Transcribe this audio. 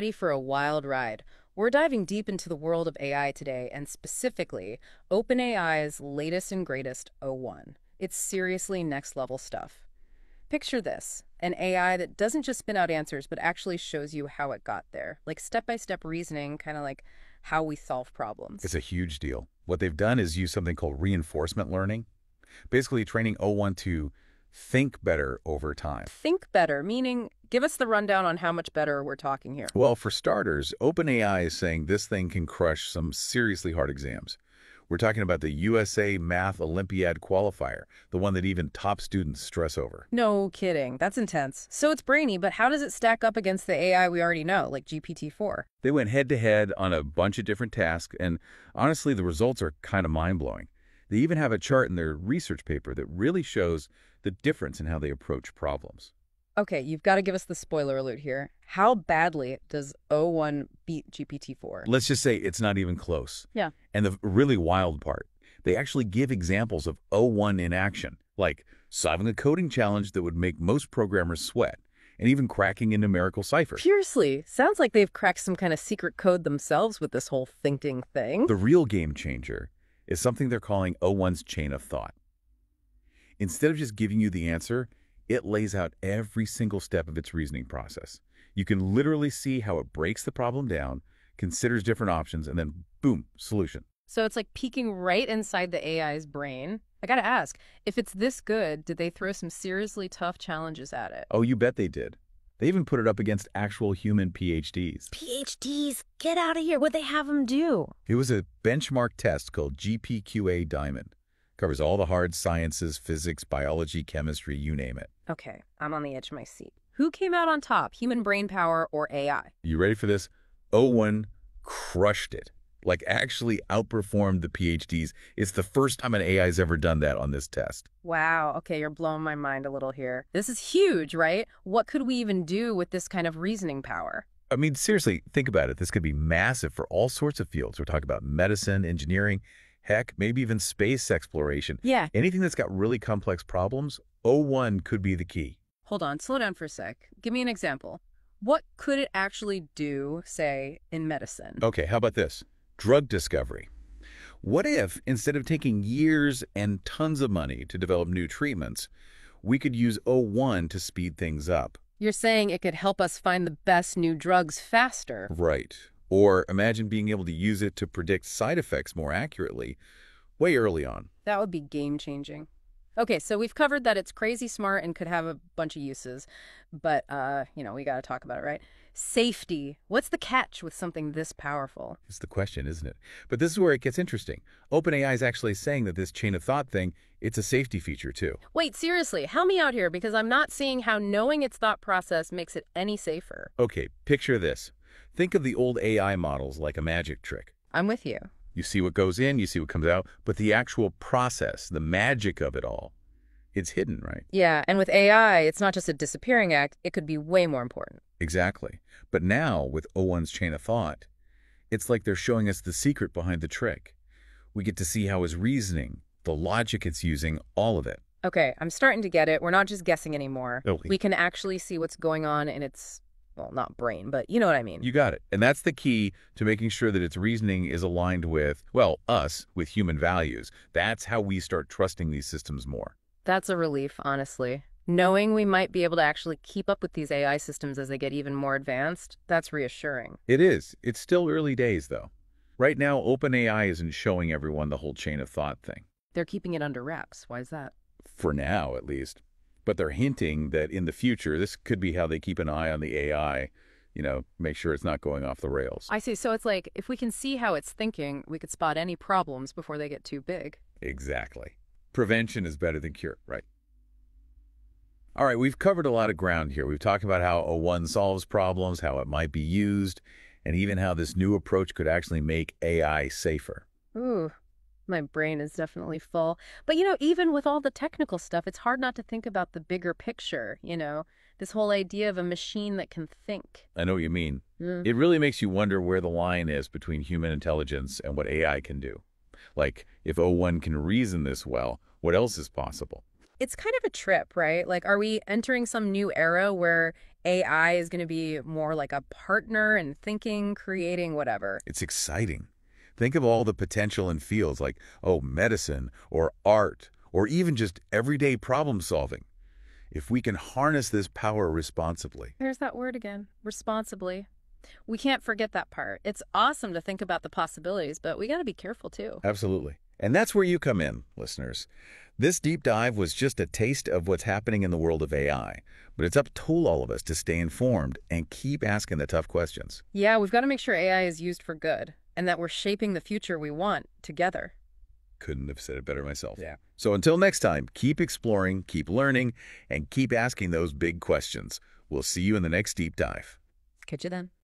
Ready for a wild ride. We're diving deep into the world of AI today, and specifically, OpenAI's latest and greatest O1. It's seriously next level stuff. Picture this, an AI that doesn't just spit out answers, but actually shows you how it got there. Like step-by-step reasoning, kind of like how we solve problems. It's a huge deal. What they've done is use something called reinforcement learning, basically training O1 to think better over time. Think better, meaning give us the rundown on how much better we're talking here. Well, for starters, OpenAI is saying this thing can crush some seriously hard exams. We're talking about the USA Math Olympiad qualifier, the one that even top students stress over. No kidding. That's intense. So it's brainy, but how does it stack up against the AI we already know, like GPT-4? They went head-to-head on a bunch of different tasks, and honestly, the results are kind of mind-blowing. They even have a chart in their research paper that really shows the difference in how they approach problems. Okay, you've got to give us the spoiler alert here. How badly does O1 beat GPT-4? Let's just say it's not even close. Yeah. And the really wild part, they actually give examples of O1 in action, like solving a coding challenge that would make most programmers sweat, and even cracking a numerical cipher. Seriously, sounds like they've cracked some kind of secret code themselves with this whole thinking thing. The real game changer is something they're calling O1's chain of thought. Instead of just giving you the answer, it lays out every single step of its reasoning process. You can literally see how it breaks the problem down, considers different options, and then boom, solution. So it's like peeking right inside the AI's brain. I gotta ask, if it's this good, did they throw some seriously tough challenges at it? Oh, you bet they did. They even put it up against actual human PhDs. PhDs? Get out of here. What'd they have them do? It was a benchmark test called GPQA Diamond. Covers all the hard sciences, physics, biology, chemistry, you name it. Okay, I'm on the edge of my seat. Who came out on top, human brain power or AI? You ready for this? O1 crushed it. Like actually outperformed the PhDs. It's the first time an AI's ever done that on this test. Wow, okay, you're blowing my mind a little here. This is huge, right? What could we even do with this kind of reasoning power? I mean, seriously, think about it. This could be massive for all sorts of fields. We're talking about medicine, engineering, heck, maybe even space exploration. Yeah. Anything that's got really complex problems, O1 could be the key. Hold on, slow down for a sec. Give me an example. What could it actually do, say, in medicine? Okay, how about this? Drug discovery. What if, instead of taking years and tons of money to develop new treatments, we could use O1 to speed things up? You're saying it could help us find the best new drugs faster. Right. Or imagine being able to use it to predict side effects more accurately, way early on. That would be game-changing. Okay, so we've covered that it's crazy smart and could have a bunch of uses, but, we got to talk about it, right? Safety. What's the catch with something this powerful? It's the question, isn't it? But this is where it gets interesting. OpenAI is actually saying that this chain of thought thing, it's a safety feature too. Wait, seriously, help me out here because I'm not seeing how knowing its thought process makes it any safer. Okay, picture this. Think of the old AI models like a magic trick. I'm with you. You see what goes in, you see what comes out, but the actual process, the magic of it all, it's hidden, right? Yeah, and with AI, it's not just a disappearing act, it could be way more important. Exactly. But now, with O1's chain of thought, it's like they're showing us the secret behind the trick. We get to see how his reasoning, the logic it's using, all of it. Okay, I'm starting to get it. We're not just guessing anymore. Totally. We can actually see what's going on in its, well, not brain, but you know what I mean. You got it. And that's the key to making sure that its reasoning is aligned with, well, us, with human values. That's how we start trusting these systems more. That's a relief, honestly. Knowing we might be able to actually keep up with these AI systems as they get even more advanced, that's reassuring. It is. It's still early days, though. Right now, OpenAI isn't showing everyone the whole chain of thought thing. They're keeping it under wraps. Why is that? For now, at least. But they're hinting that in the future, this could be how they keep an eye on the AI, make sure it's not going off the rails. I see. So it's like, if we can see how it's thinking, we could spot any problems before they get too big. Exactly. Prevention is better than cure, right? All right, we've covered a lot of ground here. We've talked about how O1 solves problems, how it might be used, and even how this new approach could actually make AI safer. Ooh, my brain is definitely full. But, even with all the technical stuff, it's hard not to think about the bigger picture, this whole idea of a machine that can think. I know what you mean. It really makes you wonder where the line is between human intelligence and what AI can do. Like, if O1 can reason this well, what else is possible? It's kind of a trip, right? Like, are we entering some new era where AI is going to be more like a partner in thinking, creating, whatever. It's exciting. Think of all the potential in fields like, oh, medicine or art or even just everyday problem solving. If we can harness this power responsibly. There's that word again, responsibly. We can't forget that part. It's awesome to think about the possibilities, but we got to be careful too. Absolutely. And that's where you come in, listeners. This deep dive was just a taste of what's happening in the world of AI, but it's up to all of us to stay informed and keep asking the tough questions. Yeah, we've got to make sure AI is used for good and that we're shaping the future we want together. Couldn't have said it better myself. Yeah. So until next time, keep exploring, keep learning, and keep asking those big questions. We'll see you in the next deep dive. Catch you then.